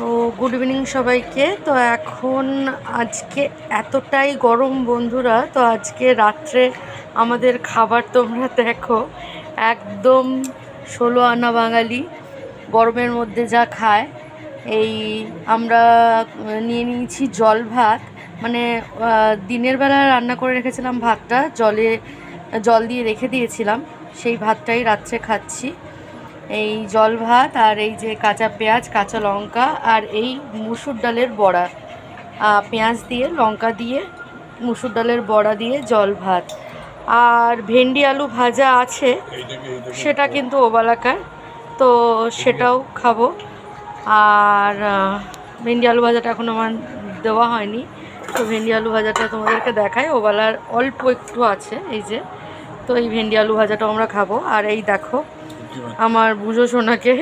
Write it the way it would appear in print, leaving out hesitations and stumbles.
তো good evening সবাইকে। তো এখন আজকে এতটাই গরম বন্ধুরা, তো আজকে রাত্রে আমাদের খাবার তোমরা দেখো, একদম 16 আনা বাঙালি গরমের মধ্যে যা খায়। এই আমরা নিয়ে নিয়েছি জল ভাত, মানে দিনের বেলা রান্না করে রেখেছিলাম ভাতটা, জল দিয়ে রেখে দিয়েছিলাম, সেই ভাতটাই রাত্রে খাচ্ছি। এই জল ভাত আর এই যে কাঁচা পেঁয়াজ, কাঁচা লঙ্কা আর এই মুসুর ডালের বড়া, পেঁয়াজ দিয়ে লঙ্কা দিয়ে মুসুর ডালের বড়া দিয়ে জল ভাত। আর ভেন্ডি আলু ভাজা আছে, সেটা কিন্তু ওবালাকার, তো সেটাও খাবো। আর ভেন্ডি আলু ভাজাটা এখন আমার দেওয়া হয়নি, তো ভেন্ডি আলু ভাজাটা তোমাদেরকে দেখাই। ওবালার অল্প একটু আছে এই যে, তো এই ভেন্ডি আলু ভাজাটাও আমরা খাবো। আর এই দেখো আমার বুঝো সোনাকে